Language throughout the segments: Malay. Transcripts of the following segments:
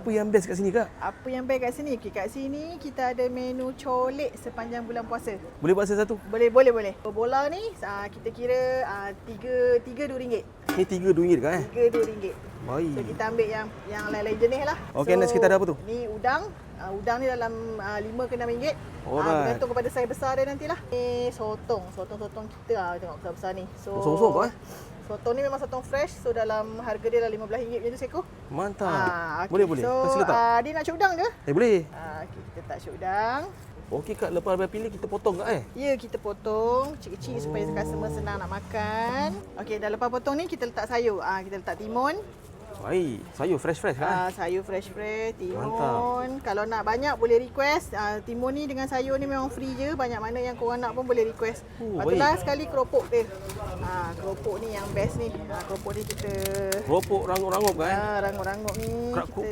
Apa yang best kat sini, Kak? Apa yang baik kat sini? Okay, kat sini kita ada menu colek sepanjang bulan puasa. Boleh buat satu? Boleh. Bola ni kita kira tiga RM2. Ni RM3 Kak RM3. Baik. So kita ambil yang lain-lain jenis lah. Okey, next kita ada apa tu? Ni udang. Udang ni dalam RM5 ke RM6. Alright. Bergantung kepada saiz besar dia nantilah. Ni sotong kita tengok besar-besar ni. So Sosok sotong ni memang sotong fresh. So dalam harga dia dalam RM15 macam tu seekor. Mantap. Okay. Boleh. So Kasih letak. dia nak cuk udang ke? Boleh. Okay, kita tak cuk udang. Okey Kak, lepas habis pilih kita potong Kak Ya, kita potong kecil-kecil supaya customer senang nak makan. Okey, dah lepas potong ni kita letak sayur. Kita letak timun. Baik. Sayur fresh Kak. Sayur fresh, timun. Mantap. Kalau nak banyak boleh request. Timun ni dengan sayur ni memang free je. Banyak mana yang korang nak pun boleh request. Lepas tu last sekali keropok dia. Keropok ni yang best ni. Keropok ni kita Keropok rangup-rangup Kak rangup-rangup ni.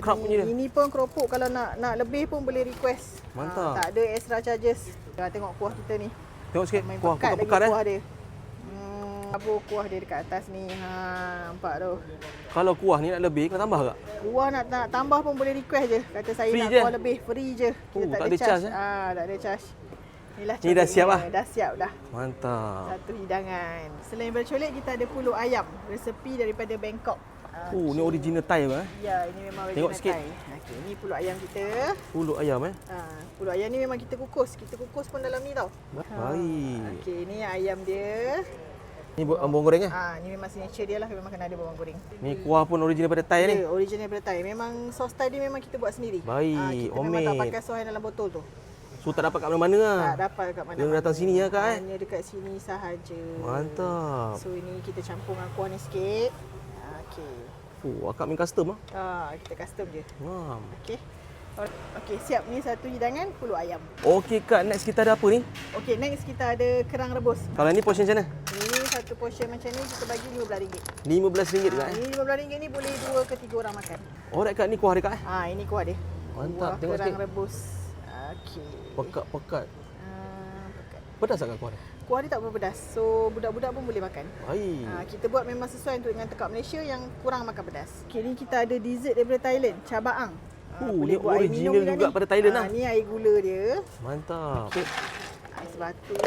Krap punya dia. Ini pun keropok kalau nak lebih pun boleh request. Mantap. Tak ada extra charges. Tengok kuah kita ni. Tengok sikit. Main Kuah pekat pekat lagi kuah dia. Tabur kuah dia dekat atas ni. Nampak tu. Kalau kuah ni nak lebih, kena tambah tak? Kuah nak tambah pun boleh request je. Kata saya Free nak je? kuah lebih, free je. Kita tak ada charge, tak ada charge. Inilah Ni dah siap lah? Dah siap dah. Mantap. Satu hidangan. Selain bercolek, kita ada pulut ayam. Resepi daripada Bangkok. Ni original Thai Ya, ini memang Tengok original sikit. Thai. Okey, ni pulut ayam kita. Pulut ayam Pulut ayam ni memang kita kukus. Kita kukus pun dalam ni tau. Baik. Okey, ni ayam dia. Ni bawang goreng Ni memang signature dia lah. Memang kena ada bawang goreng. Ni kuah pun original pada Thai ni. Ya, original daripada Thai. Memang sos Thai ni memang kita buat sendiri. Baik, Kita memang tak homemade. pakai sos yang dalam botol tu. So tak dapat kat mana-mana Tak dapat kat mana. Kena datang sini ya Kak Hanya dekat sini sahaja. Mantap. So ini kita campur dengan kuah ni sikit. Okey. Akak main custom Kita custom je. Ngam. Okey. Okey, siap. Ni satu hidangan pulut ayam. Okey Kak, next kita ada apa ni? Okey, next kita ada kerang rebus. Kalau ni portion macam mana? Ini satu portion macam ni kita bagi RM15. RM15 Kak Ini RM15 ni boleh 2 ke 3 orang makan. Alright Kak, ni kuah dia Kak Ini kuah dia. Mantap, Kuah tengok kerang sikit. rebus. Okey. Pekat. Pekat. Pedas tak Kak kuah dia? Kuah dia tak berpedas. So budak-budak pun boleh makan. Baik. Kita buat memang sesuai untuk dengan tekak Malaysia yang kurang makan pedas. Okay, ni kita ada dessert daripada Thailand, cabaang. Ni original juga pada Thailand lah. Ni air gula dia. Mantap. Ais batu.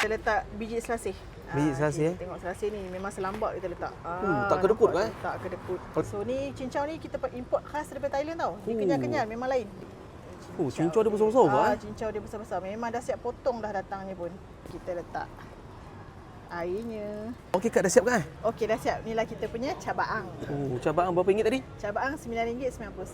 Kita letak biji selasih. Biji selasih, Tengok selasih ni memang selambak kita letak. tak kedekut nampak kan? Tak kedekut. So ni cincau ni kita import khas daripada Thailand tau. Dia kenyal-kenyal memang lain. Cincau dia besar-besar Kak Cincau dia besar-besar. Memang dah siap potong dah datangnya pun. Kita letak airnya. Okey Kak, dah siap Kak Okey, dah siap. Inilah kita punya cabaang. cabaang berapa ringgit tadi? Cabaang RM9.90.